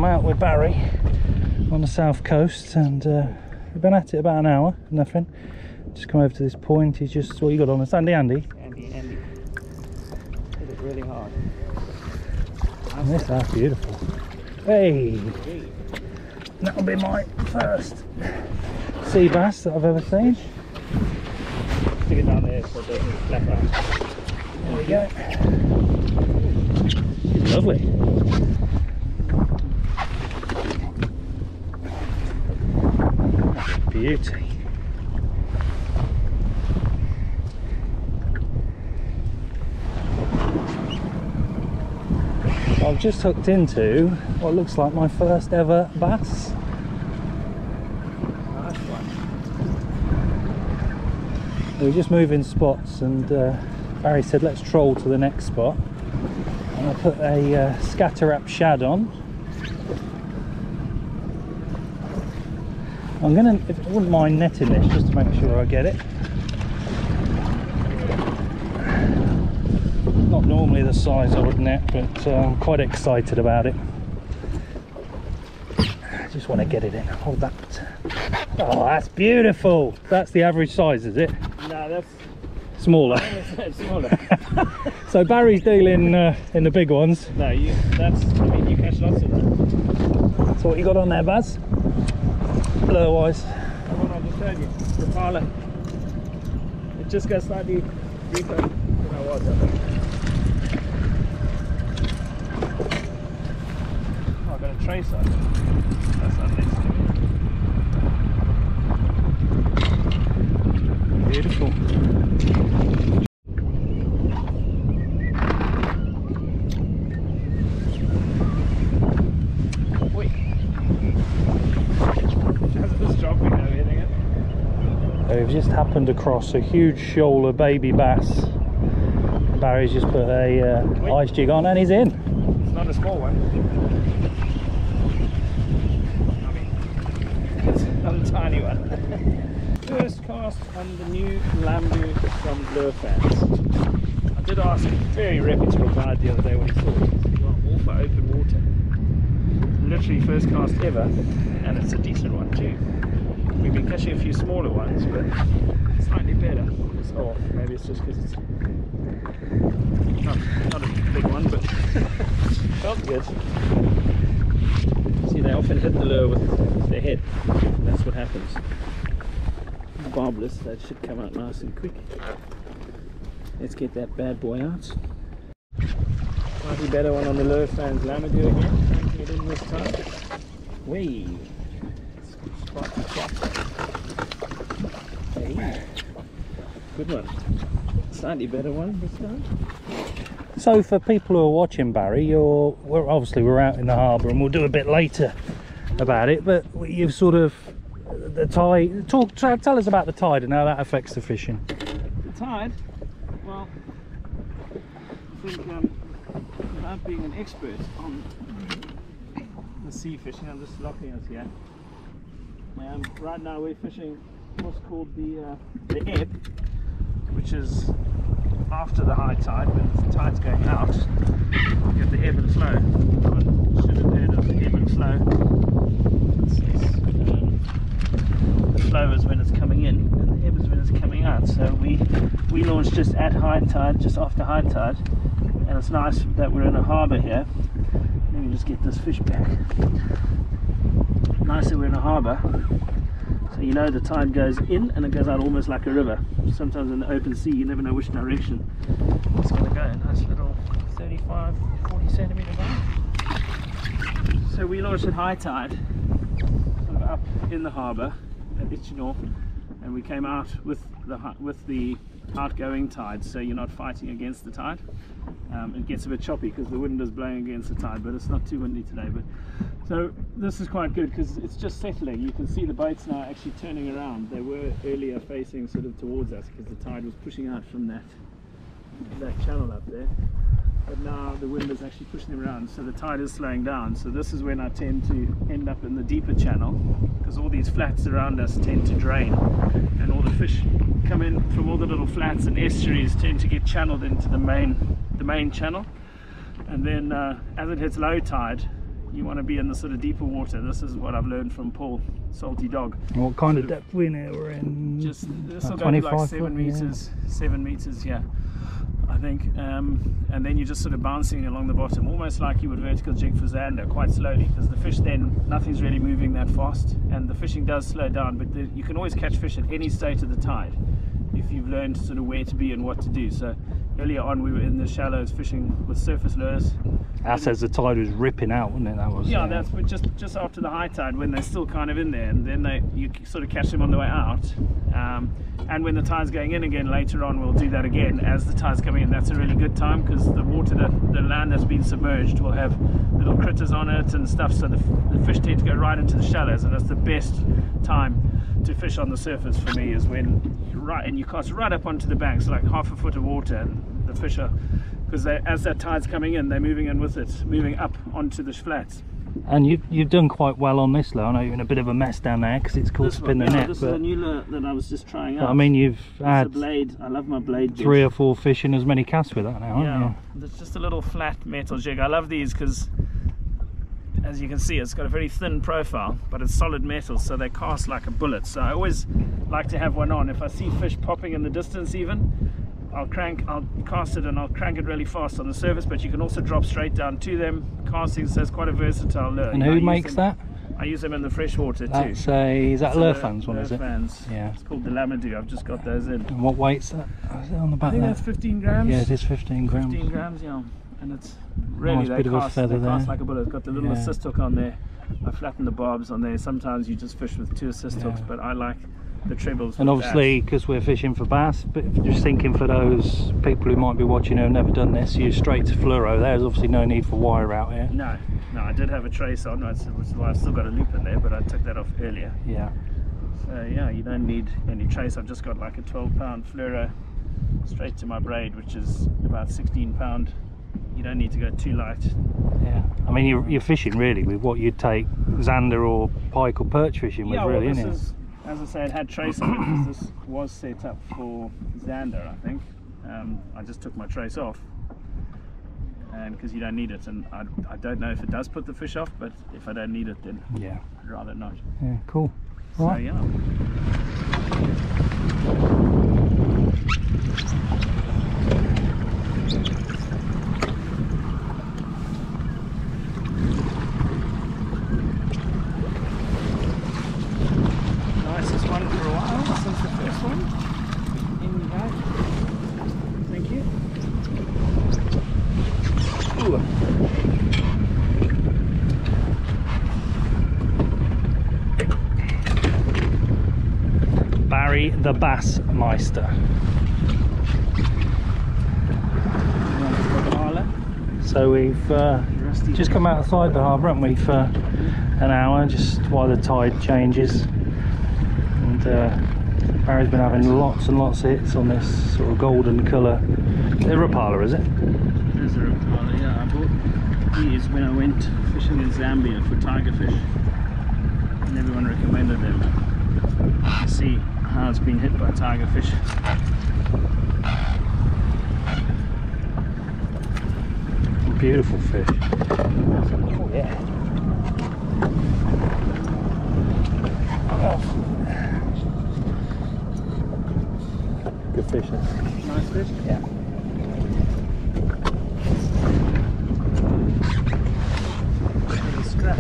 out with Barry on the south coast, and we've been at it about an hour, nothing. Just come over to this point. He's just, what you got on us? Andy? Andy. Hit it really hard. That's beautiful. Hey! That'll be my first sea bass that I've ever seen. Stick it down there so it doesn't flap out. There we go. Lovely. That's a beauty. I've just hooked into what looks like my first ever bass. Nice one. We're just moving spots, and Barry said let's troll to the next spot. And I put a scatter wrap shad on. I'm gonna, if I wouldn't mind netting this just to make sure I get it. Not normally the size I would net, but I'm quite excited about it. I just want to get it in. Hold that. Oh, that's beautiful. That's the average size, is it? No, that's smaller. smaller. So Barry's dealing in the big ones. No, you catch lots of them. So what you got on there, Baz? Lure-wise? The one I just showed you, the parlour. It just goes slightly deeper than I was, I think. Oh, I've got a trace on it. That's not next to me. Beautiful. Wait. How's this dropping now, hitting it? We've just happened across a huge shoal of baby bass. Barry's just put a ice jig on and he's in. It's not a small one. I mean, it's not a tiny one. First cast on the new Lambu from Lure Fans. I did ask a very reputable guide the other day what he thought. He said, well, all for open water. Literally first cast ever, and it's a decent one too. We've been catching a few smaller ones, but slightly better. Or maybe it's just because it's not a big one, but felt good. See, they often hit the lure with their head. That's what happens. Barbless, that should come out nice and quick. Let's get that bad boy out. Slightly better one on the Lure Fans Lamadu again. Cranking it in this time. Whee! Spot the chop. Hey. Good one. Slightly better one this time. So for people who are watching, Barry, we're out in the harbour, and we'll do a bit later about it, but you've sort of, the tide, tell us about the tide and how that affects the fishing. The tide? Well, I think without being an expert on the sea fishing, I'm just locking us here. Right now we're fishing what's called the ebb, which is after the high tide. When the tide's going out, you have the ebb and flow. Everyone should have heard of the ebb and flow. The flow is when it's coming in, and the ebb is when it's coming out. So we launched just at high tide, just after high tide, and it's nice that we're in a harbour here. Let me just get this fish back. Nice that we're in a harbour. So you know the tide goes in and it goes out almost like a river. Sometimes in the open sea you never know which direction it's going to go. Nice little 35-40 centimetre line. So we launched at high tide, sort of up in the harbour at Itchinor, and we came out with the outgoing tide, so you're not fighting against the tide. It gets a bit choppy because the wind is blowing against the tide, but it's not too windy today. So this is quite good because it's just settling. You can see the boats now actually turning around. They were earlier facing sort of towards us because the tide was pushing out from that channel up there. But now the wind is actually pushing them around, so the tide is slowing down. So this is when I tend to end up in the deeper channel, because all these flats around us tend to drain, and all the fish come in from all the little flats and estuaries tend to get channeled into the main channel. And then as it hits low tide, you want to be in the sort of deeper water. This is what I've learned from Paul, Salty Dog. What kind of depth we in? We're in just this will go to like 7 meters, yeah. 7 meters, yeah, I think. And then you're just sort of bouncing along the bottom, almost like you would vertical jig for zander, quite slowly, because the fish then, nothing's really moving that fast, and the fishing does slow down, but you can always catch fish at any state of the tide if you've learned sort of where to be and what to do. So earlier on we were in the shallows fishing with surface lures. That says the tide was ripping out, wasn't it? That was, yeah, that's just after the high tide, when they're still kind of in there, and then you sort of catch them on the way out. And when the tide's going in again later on, we'll do that again as the tide's coming in. That's a really good time, because the water, the land that's been submerged will have little critters on it and stuff, so the fish tend to go right into the shallows, and that's the best time to fish on the surface for me, is when you cast right up onto the banks, like half a foot of water, and the fish are, because as that tide's coming in, they're moving in with it, moving up onto the flats. And you've done quite well on this lure. I know you're in a bit of a mess down there because it's caught up in the net. This is a new lure that I was just trying out. I mean, you've had a blade. I love my blade jig. 3 or 4 fish in as many casts with that now, haven't you? It's just a little flat metal jig. I love these because, as you can see, it's got a very thin profile, but it's solid metal, so they cast like a bullet. So I always like to have one on. If I see fish popping in the distance even, I'll cast it and I'll crank it really fast on the surface, but you can also drop straight down to them. Casting, so it's quite a versatile lure. And who makes that? I use them in the freshwater too. That's is that LureFans one, is it? LureFans. Yeah. It's called the Lamadou. I've just got those in. And what weight's that? Is it on the back? I think that's 15 grams. Yeah, it is 15 grams. 15 grams, yeah. And it's really, nice bit of a feather there. Cast like a bullet. It's got the little assist hook on there. I flatten the barbs on there. Sometimes you just fish with 2 assist hooks, but I like the trebles. And obviously, because we're fishing for bass, but just thinking for those people who might be watching who have never done this, you're straight to fluoro. There's obviously no need for wire out here. No, I did have a trace on, which is why I've still got a loop in there, but I took that off earlier. Yeah. So yeah, you don't need any trace. I've just got like a 12-pound fluoro straight to my braid, which is about 16 pound. You don't need to go too light. Yeah, I mean you're fishing really with what you'd take zander or pike or perch fishing with, really, well, isn't it? As I say, it had trace on it because this was set up for zander, I think. I just took my trace off, and because you don't need it, and I don't know if it does put the fish off, but if I don't need it, then yeah, I'd rather not. Yeah, cool. So right. yeah. Nicest one for a while since the first one. In you go. Thank you. Ooh. Barry the Bass Meister. So we've just come outside the harbour, haven't we, for an hour, just while the tide changes. And Barry's been having lots and lots of hits on this sort of golden colour. Is it a Rapala, is it? It is a Rapala, yeah. I bought these when I went fishing in Zambia for tiger fish, and everyone recommended them. You see how it's been hit by tiger fish. Beautiful fish. Oh yeah. Oh. Good fish. Nice fish? Yeah. Little scrap.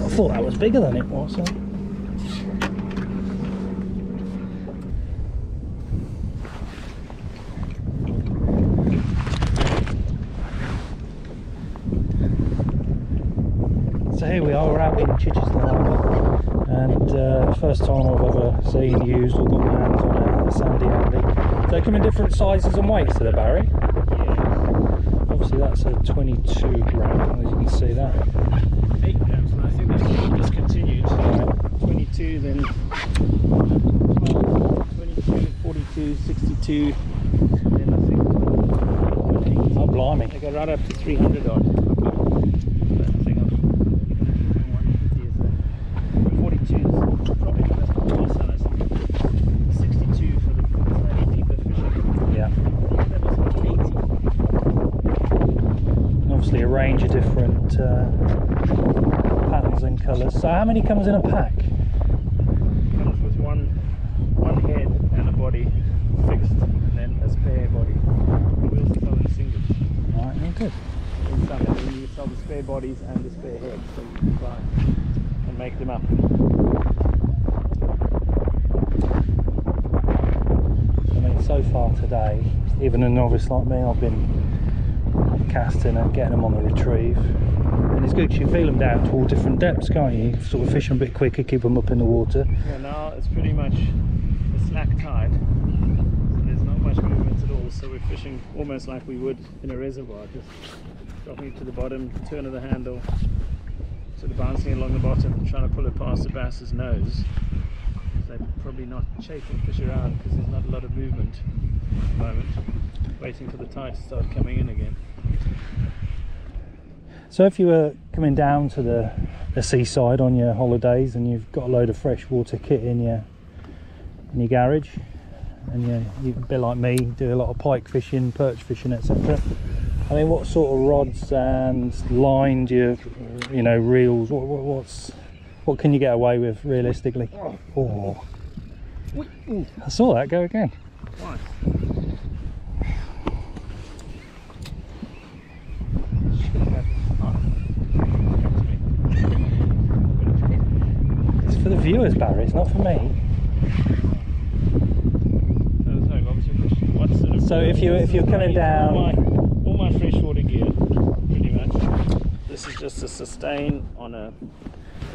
I thought that was bigger than it was. So. So here we are, we're out in Chichester Harbour, and first time I've ever seen, used or got my hands on a sandy Andy. They come in different sizes and weights to the Barry. Yeah. Obviously that's a 22 gram, as you can see that. 8 grams, but I think that's been discontinued. 22, then 22, 42, 62, then I think 8. Oh blimey. They go right up to 300 odd. That thing range of different patterns and colours. So how many comes in a pack? Comes with one head and a body fixed, and then a spare body. We also sell them singles. Right, oh, good. In some, and then you sell the spare bodies and the spare heads, so you can buy and make them up. I mean, so far today, even a novice like me, I've been casting and getting them on the retrieve, and it's good. You feel them down to all different depths, can't you? You sort of fish them a bit quicker, keep them up in the water. Yeah, now it's pretty much a slack tide, so there's not much movement at all, so we're fishing almost like we would in a reservoir, just dropping it to the bottom, turn of the handle, sort of bouncing along the bottom, trying to pull it past the bass's nose. They're probably not chasing fish around because there's not a lot of movement at the moment, waiting for the tide to start coming in again. So if you were coming down to the seaside on your holidays and you've got a load of freshwater kit in your garage, and you're a bit like me, do a lot of pike fishing, perch fishing, etc. I mean, what sort of rods and line do you know, reels? What can you get away with realistically? Oh, I saw that go again. Why? It's for the viewers, Barry. It's not for me. So if you're coming down, all my freshwater gear, pretty much. This is just a sustain on a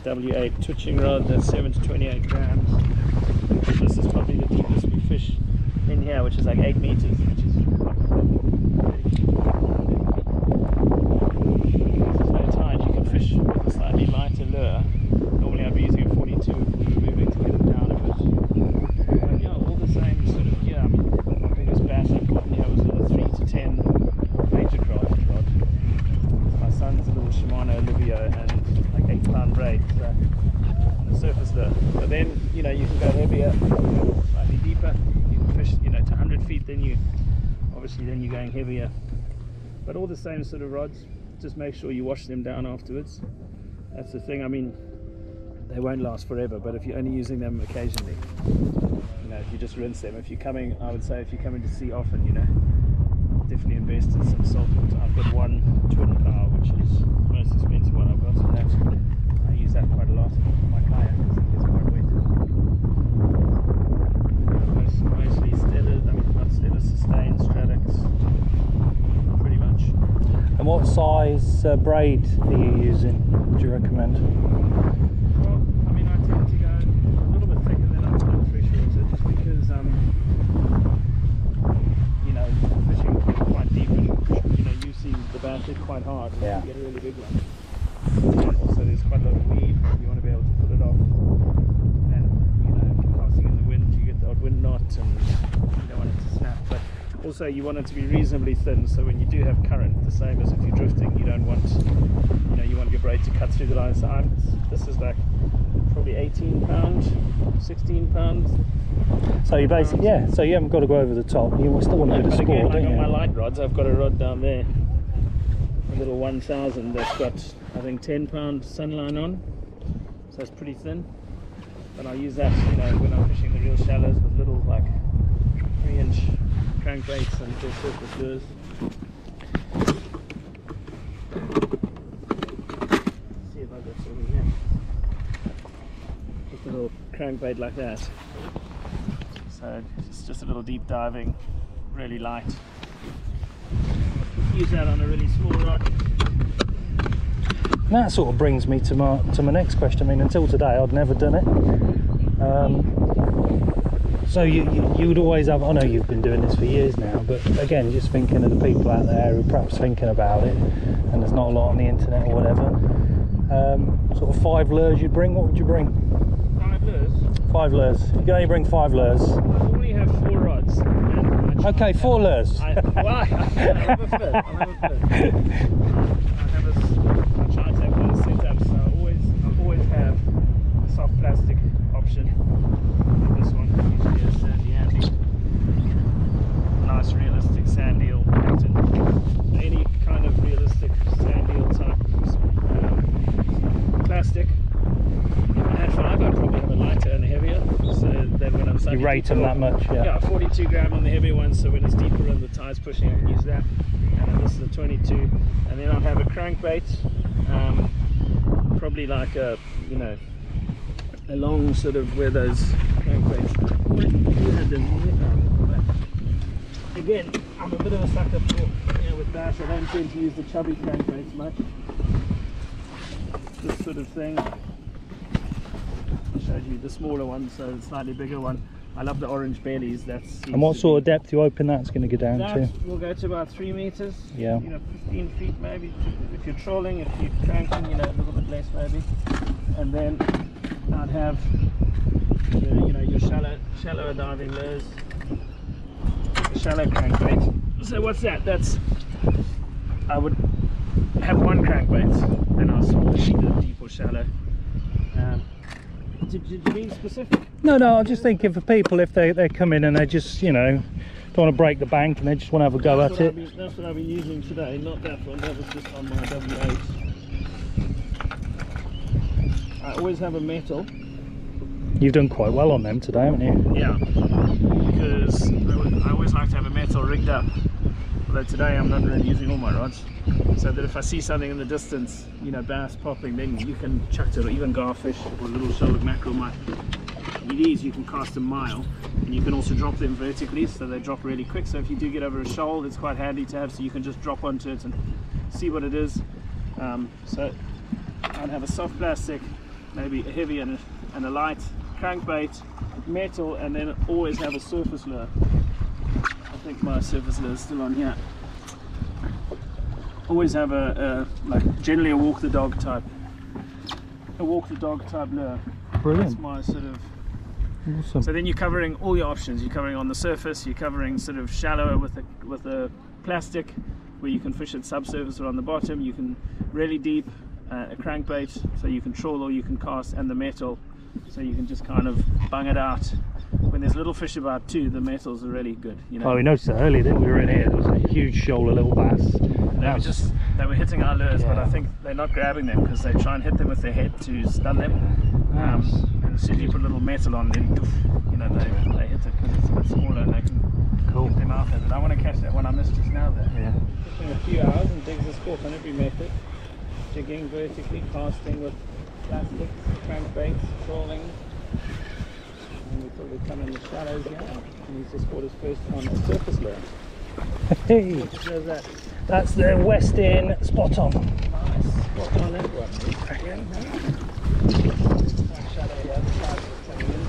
W8 twitching rod that's 7 to 28 grams. This is probably the deepest we fish in here, which is like 8 meters, which is like there's no tide. You can fish with a slightly lighter lure. Normally I'd be using a 42 if we were moving to get it down a bit. But yeah, all the same sort of gear. I mean, my biggest bass I've got here was a 3 to 10 major craft rod. My son's a little Shimano Olivio and like 8-pound braid, so on the surface lure. But then, you know, you can go heavier, slightly deeper. You can fish, you know, to 100 feet. Then you're going heavier. But all the same sort of rods. Just make sure you wash them down afterwards. That's the thing. I mean, they won't last forever, but if you're only using them occasionally, you know, if you just rinse them. If you're coming, I would say, if you're coming to sea often, you know, definitely invest in some salt water. I've got one twin power, which is the most expensive one I've got, so that's, I use that quite a lot for my kayak because it gets quite wet. Mostly Stellas, I mean not Stellas, Sustain, Stradax, pretty much. and what size braid are you using? Would you recommend? Well, I mean, I tend to go a little bit thicker than I would in freshwater, just because you know, fishing quite deep and, you know, you see the bass hit quite hard, and Yeah. you get a really big one. And also there's quite a lot of weed, you want to be able to pull it off. And, you know, if you're casting in the wind, you get the odd wind knot and you don't want it to snap. But also you want it to be reasonably thin, so when you do have current, the same as if you're drifting, you don't want, you know, you want your braid to cut through the line. So this is like probably 18 pounds, 16 pounds. So you basically, yeah, so you haven't got to go over the top. You still want a bit of But sport, again, like don't on you? my light rods, I've got a rod down there, a little 1000 that's got, I think, 10 pound sunline on, so it's pretty thin. But I use that, you know, when I'm fishing the real shallows with little like 3-inch crankbaits and full surface lures. See if I've got something here. Just a little crankbait like that. So it's just a little deep diving, really light. Use that on a really small rod. And that sort of brings me to my next question. I mean, until today I'd never done it. So you would always have, I know you've been doing this for years now, but again, just thinking of the people out there who are perhaps thinking about it, and there's not a lot on the internet or whatever. Sort of 5 lures you'd bring, what would you bring? 5 lures? 5 lures. You can only bring 5 lures. I only have 4 rods. Okay, 4 lures. I'll have a fit. I'll try to have one set up, so I always have a soft plastic option. This one usually a sandy handy. Nice realistic sand eel pattern. Any kind of realistic sand rate them that much. Yeah, 42 gram on the heavy one, so when it's deeper and the tide's pushing, I can use that. And then this is a 22, and then I'll have a crankbait, probably like a, you know, a long sort of where those crankbaits. Again, I'm a bit of a sucker for, you know, with bass. I don't tend to use the chubby crankbaits much. This sort of thing. I showed you the smaller one, so the slightly bigger one. I love the orange bellies. And what sort of depth you open that's going to go down to? Will go to about 3 meters. Yeah. You know, 15 feet maybe. If you're trolling, if you're cranking, you know, a little bit less maybe. And then I'd have, you know, your shallower diving lures, the shallow crankbait. So what's that? That's, I would have one crankbait, and I'll switch to deep or shallow. Did you mean specific? No, I'm just thinking for people if they come in and they just, you know, don't want to break the bank and they just want to have a go at it. That's what I've been using today, not that one. That was just on my W8. I always have a metal. You've done quite well on them today, haven't you? Yeah, because I always like to have a metal rigged up. Although today I'm not really using all my rods, so that if I see something in the distance, you know, bass popping, then you can chuck it, or even garfish or little shoulder mackerel might. These you can cast a mile, and you can also drop them vertically, so they drop really quick. So if you do get over a shoal, it's quite handy to have, so you can just drop onto it and see what it is. So I'd have a soft plastic, maybe a heavy and a light, crankbait, metal, and then always have a surface lure. I think my surface lure is still on here. Always have like generally a walk the dog type lure. Brilliant. That's my sort of. Awesome. So then you're covering all your options. You're covering on the surface. You're covering sort of shallower with a plastic, where you can fish at subsurface or on the bottom. You can really deep, a crankbait, so you can trawl or you can cast, and the metal, so you can just kind of bung it out. When there's little fish about too, the metals are really good. You know. Oh, we noticed that earlier, didn't we? We were in here. There was a huge shoal of little bass. They were hitting our lures, yeah. But I think they're not grabbing them because they try and hit them with their head to stun them. Nice. And as soon as you put a little metal on, then you know they hit it because it's a bit smaller and they can get them out of it. I want to catch that one I missed just now there. Yeah. Fishing a few hours and digs the sport on every method. Jigging vertically, casting with plastics, crankbaits, trawling. And we thought we'd come in the shallows here. And he's just caught his first on a surface lure. Hey, Where's that? that's the Westin spot on. Nice. Spot on that one. Again, shallow here, the side is coming in.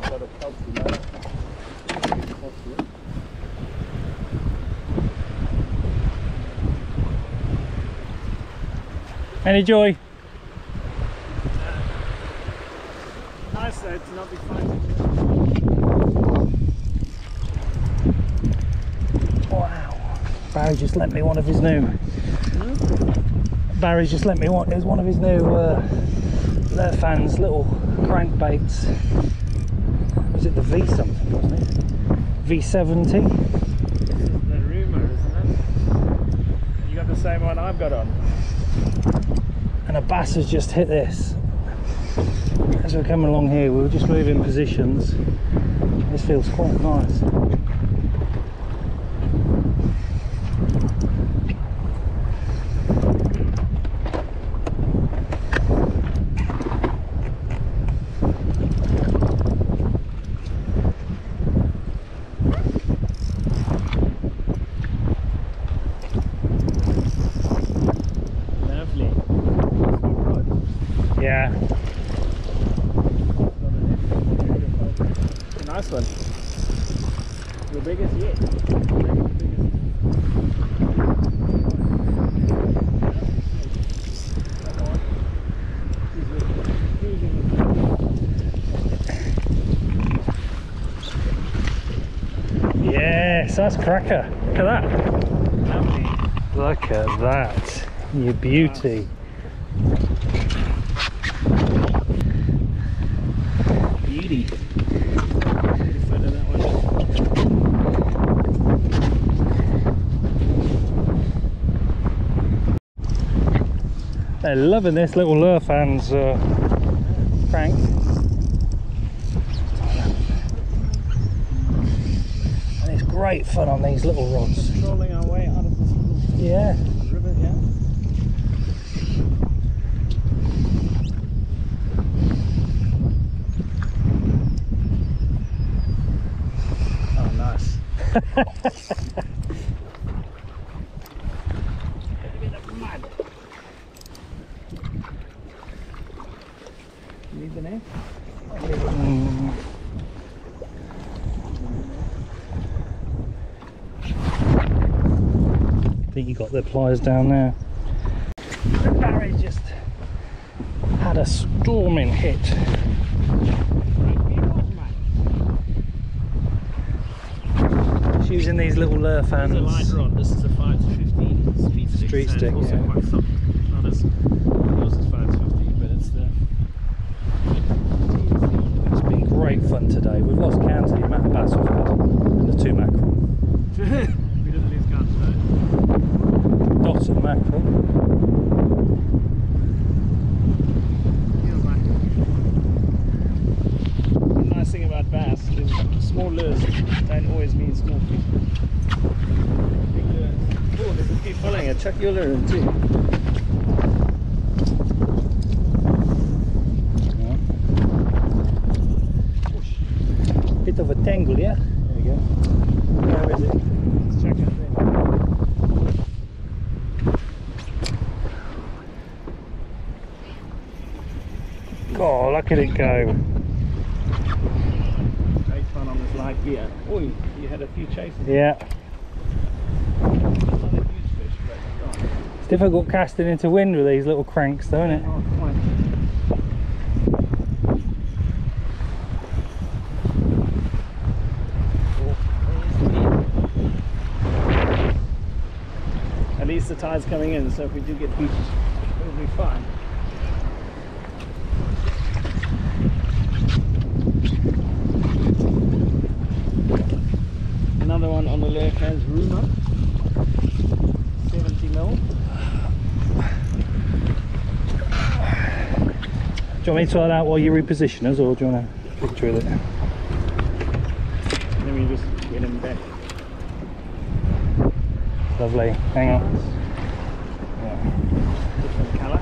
I've got a pulse below. Any joy? Nice though to not be fighting. Wow. Barry just lent me one of his new. Barry's just lent me one. It was one of his new Lurfan's little crankbaits. Was it the V something? Wasn't it? V70. This is the rumour, isn't it? You got the same one I've got on. And a bass has just hit this. As we're coming along here, we were just moving positions. This feels quite nice. Lovely. Yeah. A nice one. Your biggest yet. Yes, that's cracker. Look at that. Lovely. Look at that. You beauty. Beauty. They're loving this little Lurfan's crank. great fun on these little rods. Trolling our way out of this little river here. Oh, nice. A bit of mud. You need the net? I think you got the pliers down there. The Barry's just had a storming hit. She's using these little lure fans. This is a light rod. This is a 5 to 15 street stick. stick, Also yeah. quite soft. Not as yours is 5 to 15, but it's the. It's been great fun today. We've lost count of the amount of bass we've had and the 2 mackerel. We didn't lose count today. Dots of mackerel. Feels like the nice thing about bass is small lures don't always mean small fish. Big lures. Oh, there's a few following it. Chuck your lure in too. Bit of a tangle, yeah? There we go. Where is it? Let's check it there. Oh, look at it go. Great fun on this light gear. Oh, you had a few chases. Yeah. Not a huge fish, but It's difficult casting into wind with these little cranks though, isn't it? oh, quite. At least the tide's coming in, so if we do get beached, it'll be fine. Another one on the left hand's Ruma, 70 mil. Do you want me to try that out while you reposition us, or do you want to picture with it? Let me just get him back. Lovely. Hang on. Yeah. Different colour.